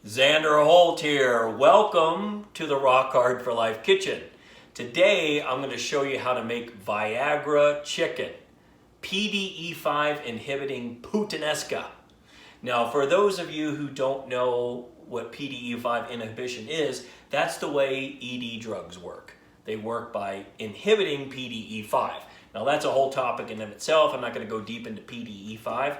Xander Holt here. Welcome to the Rock Hard for Life kitchen. Today I'm going to show you how to make Viagra Chicken, PDE5 Inhibiting Puttanesca. Now, for those of you who don't know what PDE5 inhibition is, that's the way ED drugs work. They work by inhibiting PDE5. Now, that's a whole topic in of itself. I'm not going to go deep into PDE5,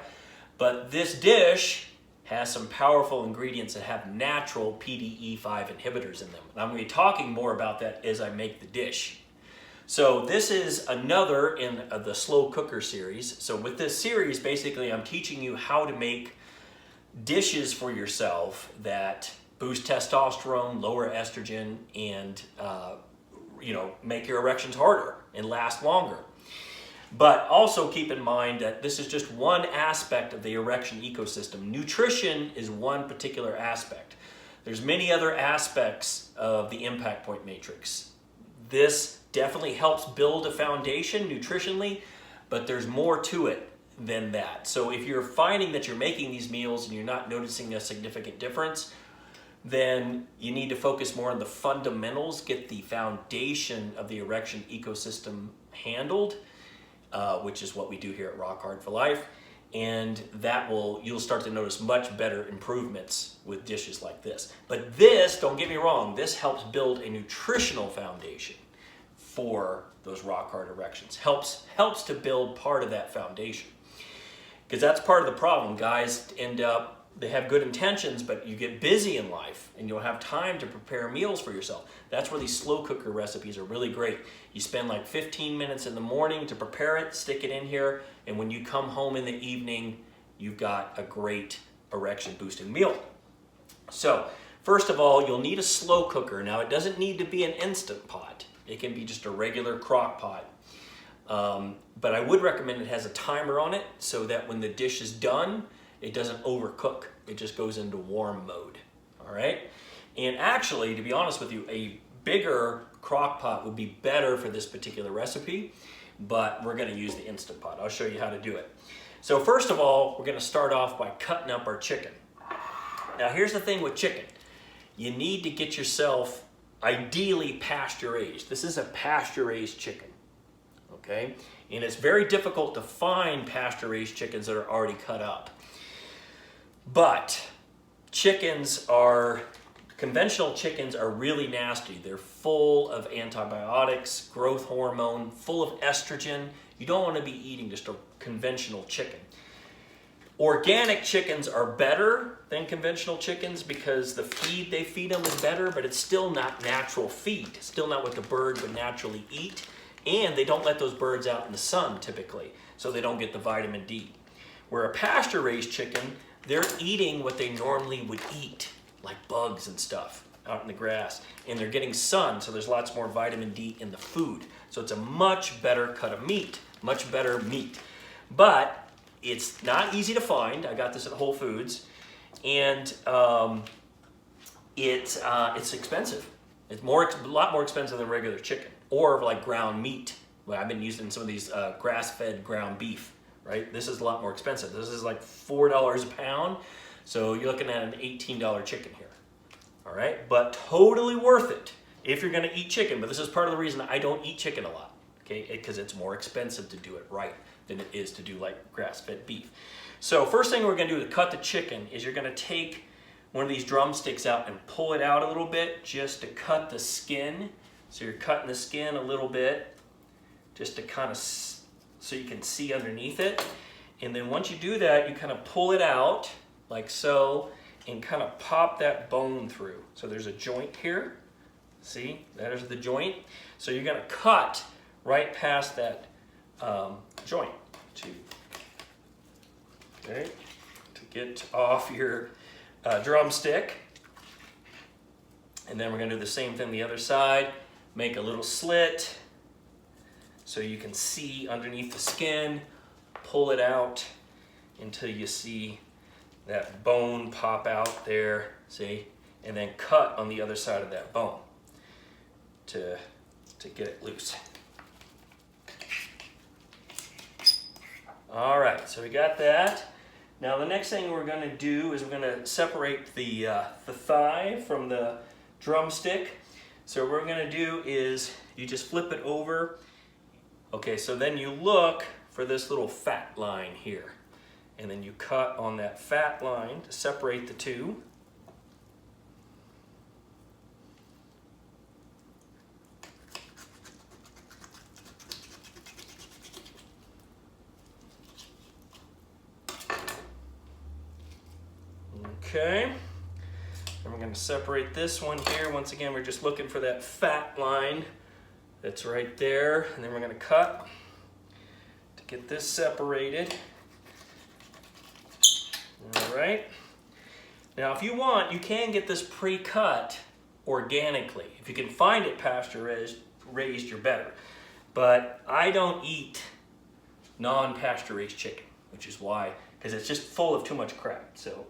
but this dish has some powerful ingredients that have natural PDE5 inhibitors in them. And I'm going to be talking more about that as I make the dish. So this is another in the slow cooker series. So with this series, basically I'm teaching you how to make dishes for yourself that boost testosterone, lower estrogen, and make your erections harder and last longer. But also keep in mind that this is just one aspect of the erection ecosystem. Nutrition is one particular aspect. There's many other aspects of the impact point matrix. This definitely helps build a foundation nutritionally, but there's more to it than that. So if you're finding that you're making these meals and you're not noticing a significant difference, then you need to focus more on the fundamentals, get the foundation of the erection ecosystem handled, which is what we do here at Rock Hard for Life, and you'll start to notice much better improvements with dishes like this. But this, don't get me wrong, this helps build a nutritional foundation for those rock hard erections. Helps to build part of that foundation. Because that's part of the problem. Guys end up, they have good intentions, but you get busy in life and you'll have time to prepare meals for yourself. That's where these slow cooker recipes are really great. You spend like 15 minutes in the morning to prepare it, stick it in here, and when you come home in the evening, you've got a great erection boosting meal. So, first of all, you'll need a slow cooker. Now, it doesn't need to be an Instant Pot. It can be just a regular crock pot. But I would recommend it has a timer on it so that when the dish is done, it doesn't overcook. It just goes into warm mode, all right? And actually, to be honest with you, a bigger crock pot would be better for this particular recipe, but we're gonna use the Instant Pot. I'll show you how to do it. So first of all, we're gonna start off by cutting up our chicken. Now here's the thing with chicken. You need to get yourself ideally pasture-raised. This is a pasture-raised chicken, okay? And it's very difficult to find pasture-raised chickens that are already cut up. But conventional chickens are really nasty. They're full of antibiotics, growth hormone, full of estrogen. You don't want to be eating just a conventional chicken. Organic chickens are better than conventional chickens because the feed they feed them is better, but it's still not natural feed. It's still not what the bird would naturally eat. And they don't let those birds out in the sun typically, so they don't get the vitamin D. Where a pasture-raised chicken, they're eating what they normally would eat, like bugs and stuff out in the grass. And they're getting sun, so there's lots more vitamin D in the food. So it's a much better cut of meat, much better meat. But it's not easy to find. I got this at Whole Foods. And it's expensive. It's a lot more expensive than regular chicken or like ground meat. Well, I've been using some of these grass-fed ground beef. Right? This is a lot more expensive. This is like $4 a pound. So you're looking at an $18 chicken here. All right? But totally worth it if you're gonna eat chicken. But this is part of the reason I don't eat chicken a lot, okay? Because it's more expensive to do it right than it is to do like grass-fed beef. So first thing we're gonna do to cut the chicken is you're gonna take one of these drumsticks out and pull it out a little bit just to cut the skin. So you're cutting the skin a little bit just to kind of so you can see underneath it. And then once you do that, you kind of pull it out like so and kind of pop that bone through. So there's a joint here. See, there's the joint. So you're gonna cut right past that joint to get off your drumstick. And then we're gonna do the same thing the other side. Make a little slit so you can see underneath the skin, pull it out until you see that bone pop out there, see? And then cut on the other side of that bone to get it loose. All right, so we got that. Now the next thing we're going to do is we're going to separate the thigh from the drumstick. So what we're going to do is you just flip it over. Okay, so then you look for this little fat line here. And then you cut on that fat line to separate the two. Okay, and we're going to separate this one here. Once again, we're just looking for that fat line that's right there, and then we're going to cut to get this separated. All right. Now, if you want, you can get this pre-cut organically. If you can find it pasture raised, you're better. But I don't eat non-pasture raised chicken, which is why, because it's just full of too much crap. So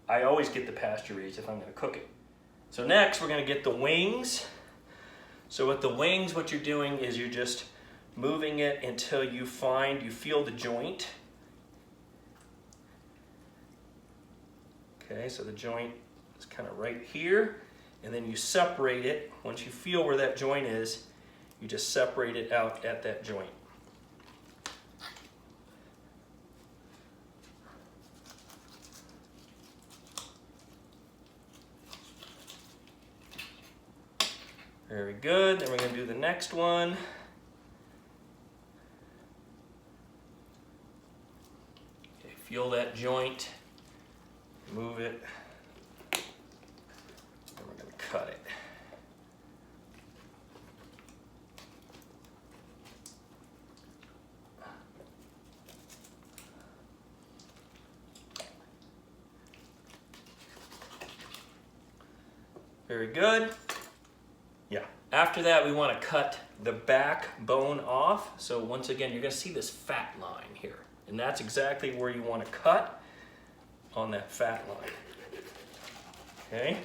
I always get the pasture raised if I'm going to cook it. So next we're going to get the wings. So with the wings, what you're doing is you're just moving it until you feel the joint. Okay, so the joint is kind of right here, and then you separate it. Once you feel where that joint is, you just separate it out at that joint. Very good. Then we're going to do the next one. Okay, feel that joint. Move it. And we're going to cut it. Very good. Yeah. After that, we want to cut the backbone off. So once again, you're going to see this fat line here. And that's exactly where you want to cut, on that fat line. Okay.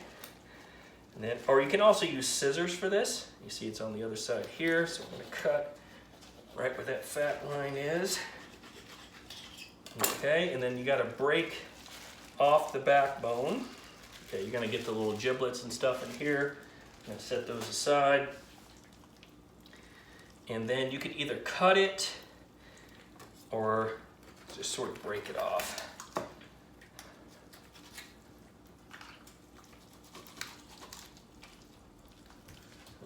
And then, or you can also use scissors for this. You see it's on the other side here. So I'm going to cut right where that fat line is. Okay. And then you got to break off the backbone. Okay. You're going to get the little giblets and stuff in here. I'm going to set those aside. And then you can either cut it or just sort of break it off.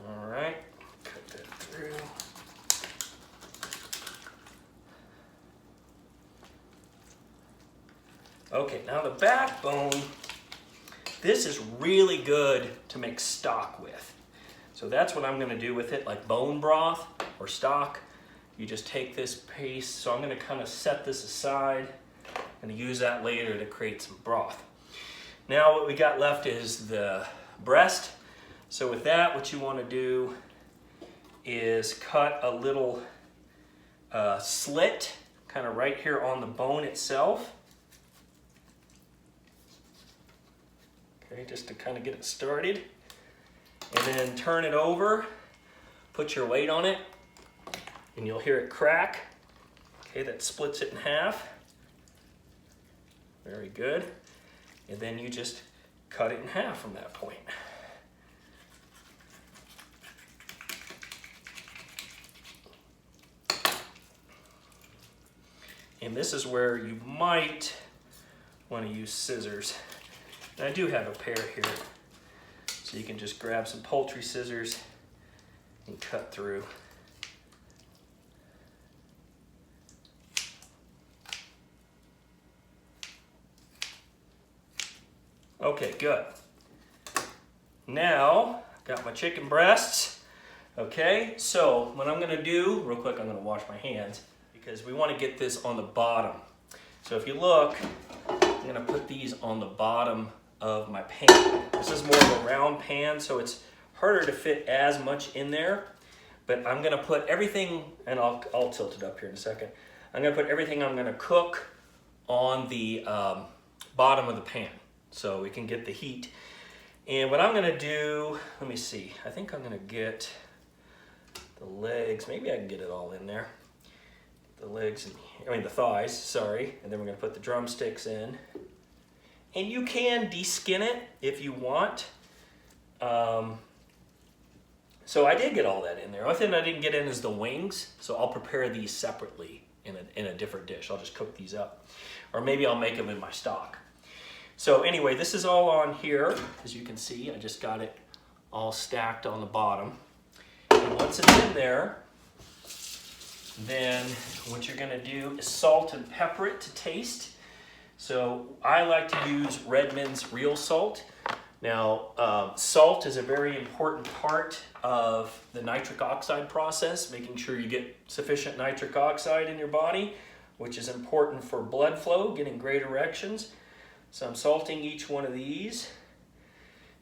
All right, cut that through. Okay, now the backbone, this is really good to make stock with. So that's what I'm going to do with it, like bone broth or stock. You just take this paste. So I'm going to kind of set this aside and use that later to create some broth. Now what we got left is the breast. So with that, what you want to do is cut a little slit kind of right here on the bone itself. Okay, just to kind of get it started. And then turn it over, put your weight on it, and you'll hear it crack. Okay, that splits it in half. Very good. And then you just cut it in half from that point. And this is where you might want to use scissors. And I do have a pair here. So you can just grab some poultry scissors and cut through. Okay, good. Now, got my chicken breasts. Okay, so what I'm gonna do, real quick, I'm gonna wash my hands because we wanna get this on the bottom. So if you look, I'm gonna put these on the bottom of my pan. This is more of a round pan, so it's harder to fit as much in there. But I'm gonna put everything, and I'll tilt it up here in a second. I'm gonna put everything I'm gonna cook on the bottom of the pan so we can get the heat. And what I'm gonna do, let me see, I think I'm gonna get the legs, maybe I can get it all in there. the legs, the thighs, sorry. And then we're gonna put the drumsticks in. And you can de-skin it if you want. So I did get all that in there. The only thing I didn't get in is the wings, so I'll prepare these separately in a different dish. I'll just cook these up. Or maybe I'll make them in my stock. So anyway, this is all on here. As you can see, I just got it all stacked on the bottom. And once it's in there, then what you're gonna do is salt and pepper it to taste. So I like to use Redmond's real salt. Now, salt is a very important part of the nitric oxide process, making sure you get sufficient nitric oxide in your body, which is important for blood flow, getting great erections. So I'm salting each one of these.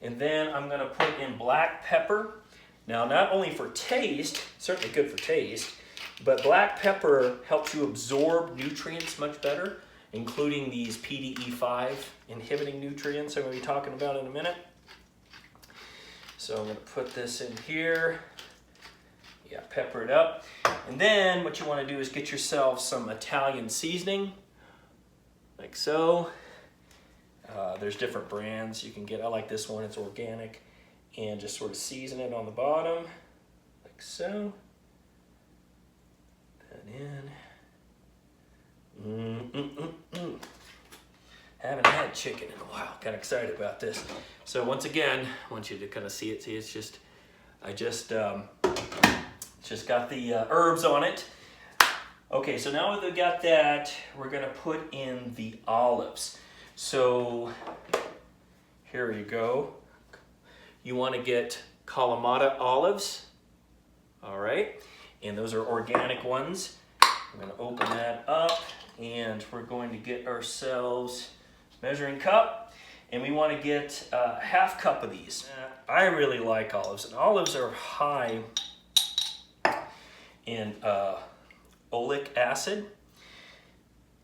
And then I'm gonna put in black pepper. Now, not only for taste, certainly good for taste, but black pepper helps you absorb nutrients much better, including these PDE5 inhibiting nutrients I'm going to be talking about in a minute. So I'm going to put this in here. Yeah, pepper it up. And then what you want to do is get yourself some Italian seasoning, like so. There's different brands you can get. I like this one, it's organic. And just sort of season it on the bottom, like so. That in. Haven't had chicken in a while. Kind of excited about this. So once again, I want you to kind of see it. See, it's just, I just got the herbs on it. Okay, so now that we got that, we're gonna put in the olives. So here you go. You want to get Kalamata olives. All right, and those are organic ones. I'm going to open that up and we're going to get ourselves a measuring cup, and we want to get a half cup of these. I really like olives, and olives are high in oleic acid,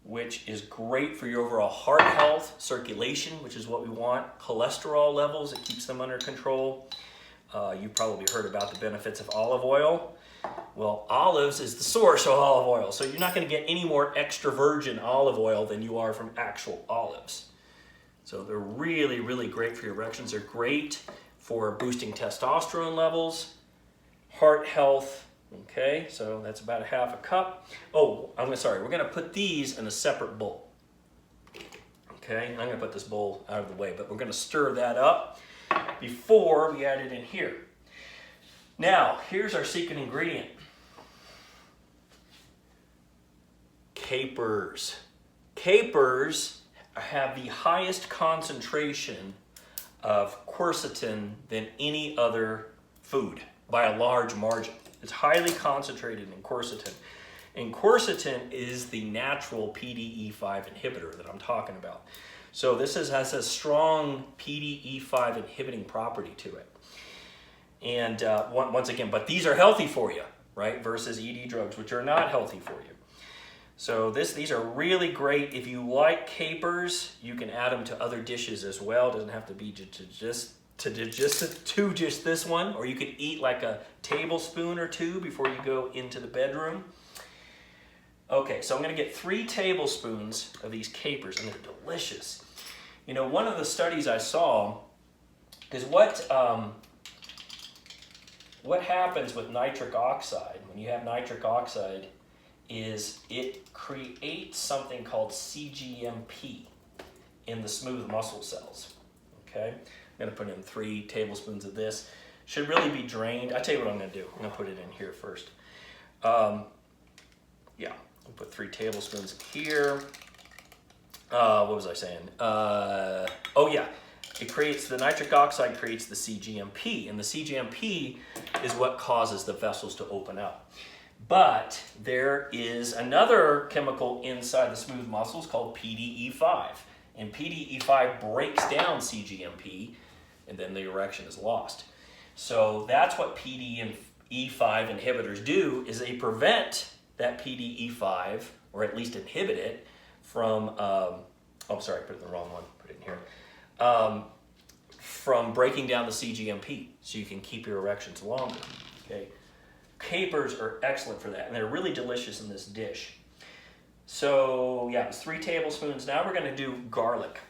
which is great for your overall heart health, circulation, which is what we want, cholesterol levels, it keeps them under control. You've probably heard about the benefits of olive oil. Well, olives is the source of olive oil, so you're not going to get any more extra virgin olive oil than you are from actual olives. So they're really, really great for your erections. They're great for boosting testosterone levels, heart health. Okay, so that's about a half a cup. Oh, sorry, we're going to put these in a separate bowl. Okay, I'm going to put this bowl out of the way, but we're going to stir that up before we add it in here. Now, here's our secret ingredient. Capers. Capers have the highest concentration of quercetin than any other food by a large margin. It's highly concentrated in quercetin. And quercetin is the natural PDE5 inhibitor that I'm talking about. So this has a strong PDE5 inhibiting property to it. And once again, but these are healthy for you, right? Versus ED drugs, which are not healthy for you. So these are really great. If you like capers, you can add them to other dishes as well. It doesn't have to be just this one, or you could eat like a tablespoon or two before you go into the bedroom. Okay, so I'm gonna get 3 tablespoons of these capers, and they're delicious. You know, one of the studies I saw is what happens with nitric oxide, when you have nitric oxide, is it creates something called CGMP in the smooth muscle cells, okay? I'm gonna put in 3 tablespoons of this. Should really be drained. I'll tell you what I'm gonna do. I'm gonna put it in here first. Yeah, I'll put 3 tablespoons here. What was I saying? Oh yeah, the nitric oxide creates the CGMP, and the CGMP is what causes the vessels to open up. But there is another chemical inside the smooth muscles called PDE5, and PDE5 breaks down CGMP, and then the erection is lost. So that's what PDE5 inhibitors do, is they prevent that PDE5, or at least inhibit it from, oh sorry, I put it in the wrong one, put it in here, from breaking down the CGMP, so you can keep your erections longer, okay? Capers are excellent for that, and they're really delicious in this dish. So yeah, it's 3 tablespoons. Now we're gonna do garlic.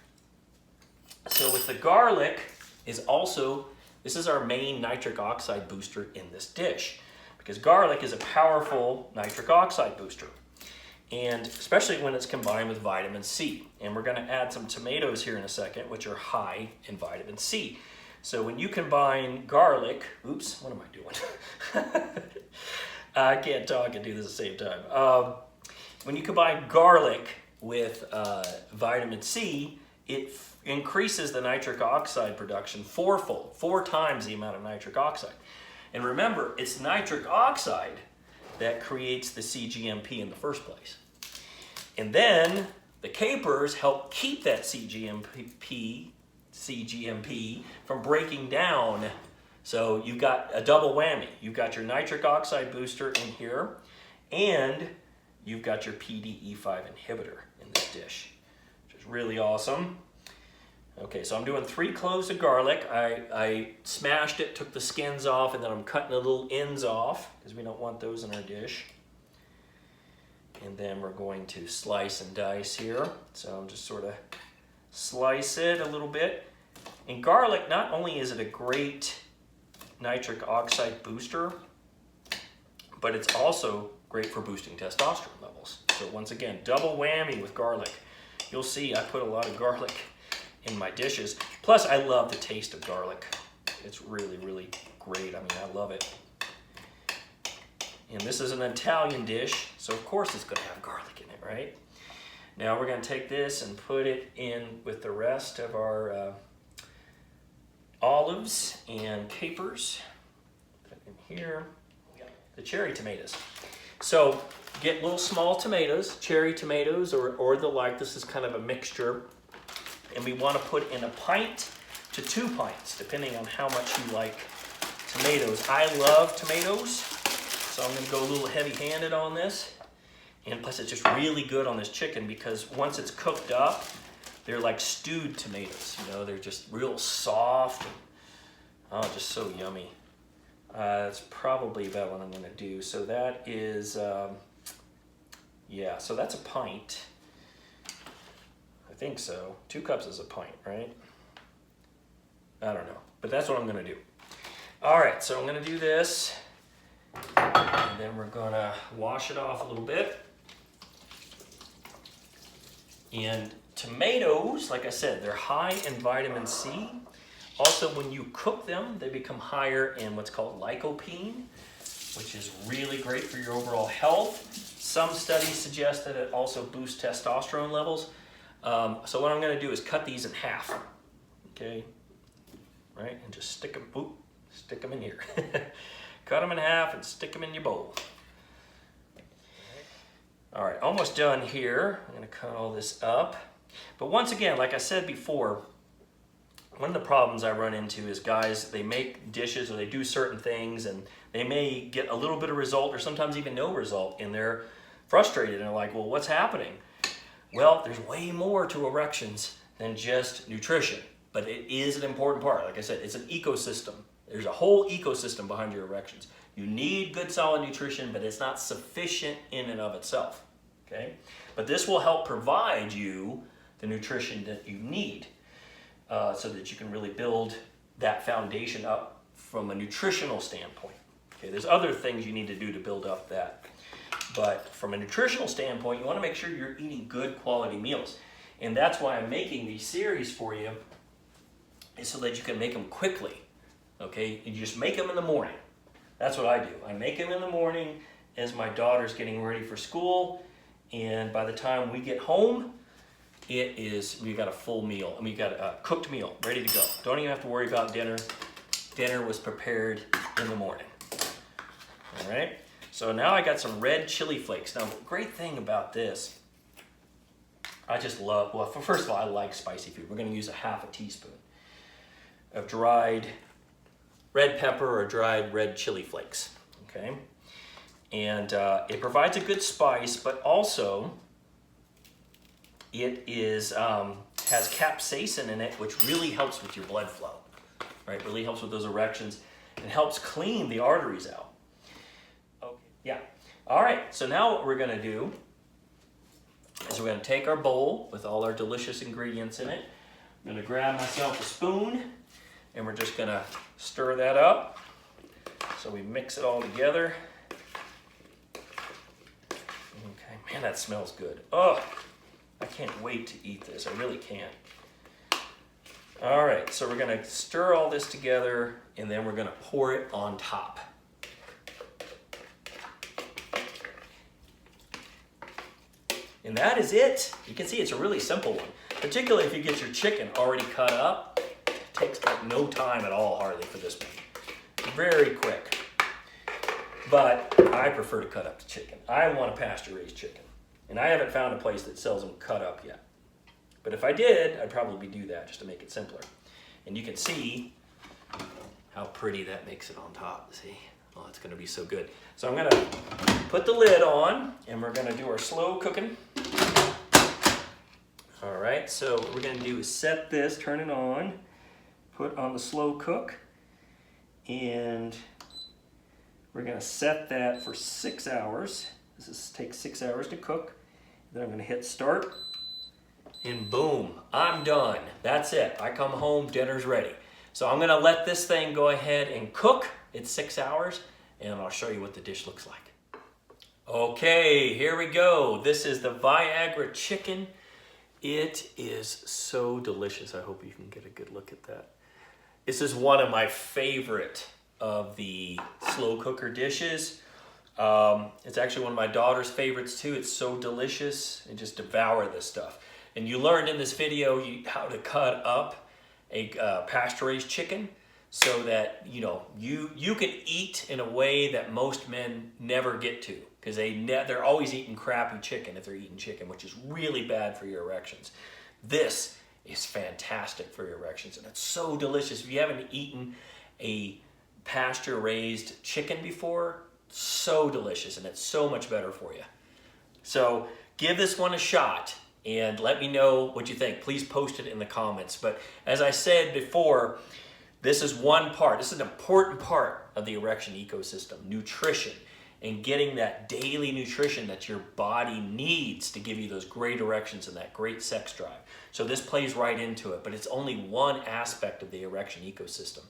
So with the garlic is also, this is our main nitric oxide booster in this dish, because garlic is a powerful nitric oxide booster, and especially when it's combined with vitamin C. And we're gonna add some tomatoes here in a second, which are high in vitamin C. So when you combine garlic, oops, what am I doing? I can't talk and do this at the same time. When you combine garlic with vitamin C, it increases the nitric oxide production fourfold, 4 times the amount of nitric oxide. And remember, it's nitric oxide that creates the cGMP in the first place. And then the capers help keep that cGMP from breaking down. So you've got a double whammy. You've got your nitric oxide booster in here, and you've got your PDE5 inhibitor in this dish, which is really awesome. Okay, so I'm doing 3 cloves of garlic. I smashed it, took the skins off, and then I'm cutting the little ends off because we don't want those in our dish. And then we're going to slice and dice here. So I'm just sort of slice it a little bit. And garlic, not only is it a great nitric oxide booster, but it's also great for boosting testosterone levels. So once again, double whammy with garlic. You'll see I put a lot of garlic in my dishes. Plus, I love the taste of garlic. It's really, really great. I mean, I love it. And this is an Italian dish, so of course it's gonna have garlic in it, right? Now we're gonna take this and put it in with the rest of our olives and capers. Put in here. The cherry tomatoes. So get little small tomatoes, cherry tomatoes, or the like. This is kind of a mixture. And we want to put in 1 pint to 2 pints, depending on how much you like tomatoes. I love tomatoes, so I'm going to go a little heavy-handed on this. And plus, it's just really good on this chicken because once it's cooked up, they're like stewed tomatoes. You know, they're just real soft. And, oh, just so yummy. That's probably about what I'm going to do. So that is, yeah, so that's 1 pint. I think so. 2 cups is 1 pint, right? I don't know, but that's what I'm gonna do. All right, so I'm gonna do this, and then we're gonna wash it off a little bit. And tomatoes, like I said, they're high in vitamin C. Also, when you cook them, they become higher in what's called lycopene, which is really great for your overall health. Some studies suggest that it also boosts testosterone levels. So what I'm going to do is cut these in half, okay, right, and just stick them in here. Cut them in half and stick them in your bowl. All right, almost done here. I'm going to cut all this up. But once again, like I said before, one of the problems I run into is guys, they make dishes or they do certain things and they may get a little bit of result or sometimes even no result, and they're frustrated and they're like, well, what's happening? Well, there's way more to erections than just nutrition, but it is an important part. Like I said, it's an ecosystem. There's a whole ecosystem behind your erections. You need good solid nutrition, but it's not sufficient in and of itself, okay? But this will help provide you the nutrition that you need so that you can really build that foundation up from a nutritional standpoint. Okay, there's other things you need to do to build up that. But from a nutritional standpoint, you want to make sure you're eating good quality meals. And that's why I'm making these series for you, is so that you can make them quickly. Okay, and you just make them in the morning. That's what I do. I make them in the morning as my daughter's getting ready for school. And by the time we get home, we got a full meal. I mean, you got a cooked meal ready to go. Don't even have to worry about dinner. Dinner was prepared in the morning. All right. So now I got some red chili flakes. Now, the great thing about this, I just love, well, first of all, I like spicy food. We're going to use 1/2 teaspoon of dried red pepper or dried red chili flakes, okay? And it provides a good spice, but also it is has capsaicin in it, which really helps with your blood flow, right? Really helps with those erections and helps clean the arteries out. Okay, yeah. All right, so now what we're gonna do is we're going to take our bowl with all our delicious ingredients in it. I'm going to grab myself a spoon, and we're just going to stir that up so we mix it all together. Okay, man, that smells good. Oh, I can't wait to eat this. I really can't. All right, so we're going to stir all this together, and then we're going to pour it on top. And that is it. You can see it's a really simple one, particularly if you get your chicken already cut up. It takes like no time at all, hardly, for this one. Very quick. But I prefer to cut up the chicken. I want a pasture-raised chicken. And I haven't found a place that sells them cut up yet. But if I did, I'd probably do that just to make it simpler. And you can see how pretty that makes it on top. See? Oh, it's going to be so good. So I'm going to put the lid on, and we're going to do our slow cooking. All right, so what we're going to do is set this, turn it on, put on the slow cook, and we're going to set that for 6 hours. This takes 6 hours to cook. Then I'm going to hit start, and boom, I'm done. That's it. I come home, dinner's ready. So I'm going to let this thing go ahead and cook. It's 6 hours, and I'll show you what the dish looks like. Okay, here we go. This is the Viagra Chicken. It is so delicious. I hope you can get a good look at that. This is one of my favorite of the slow cooker dishes. It's actually one of my daughter's favorites too. It's so delicious, and just devour this stuff. And you learned in this video how to cut up a pasture-raised chicken so that you can eat in a way that most men never get to, because they're always eating crappy chicken if they're eating chicken, which is really bad for your erections. This is fantastic for your erections, and it's so delicious. If you haven't eaten a pasture-raised chicken before, so delicious, and it's so much better for you. So give this one a shot and let me know what you think. Please post it in the comments. But as I said before, this is one part. This is an important part of the erection ecosystem, nutrition, and getting that daily nutrition that your body needs to give you those great erections and that great sex drive. So this plays right into it, but it's only one aspect of the erection ecosystem.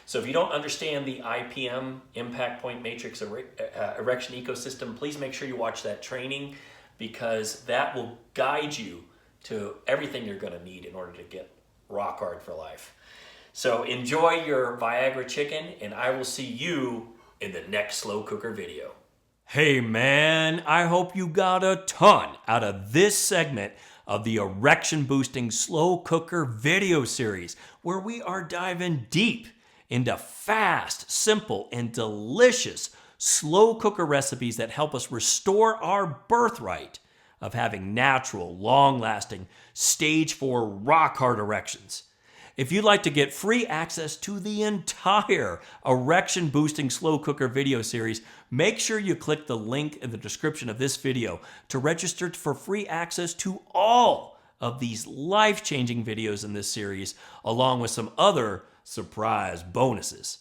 So if you don't understand the IPM, Impact Point Matrix Erection Ecosystem, please make sure you watch that training, because that will guide you to everything you're going to need in order to get rock hard for life. So enjoy your Viagra Chicken, and I will see you in the next slow cooker video. Hey man, I hope you got a ton out of this segment of the erection boosting slow cooker video series, where we are diving deep into fast, simple, and delicious slow cooker recipes that help us restore our birthright of having natural, long-lasting, stage 4 rock hard erections. If you'd like to get free access to the entire erection boosting slow cooker video series, make sure you click the link in the description of this video to register for free access to all of these life-changing videos in this series, along with some other surprise bonuses.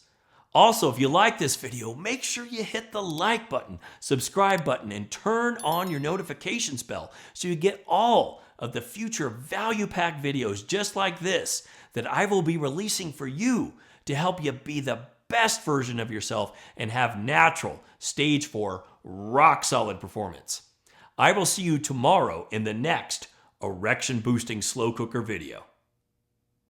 Also, if you like this video, make sure you hit the like button, subscribe button, and turn on your notifications bell so you get all of the future value-packed videos just like this that I will be releasing for you to help you be the best version of yourself and have natural, stage 4, rock-solid performance. I will see you tomorrow in the next erection-boosting slow cooker video.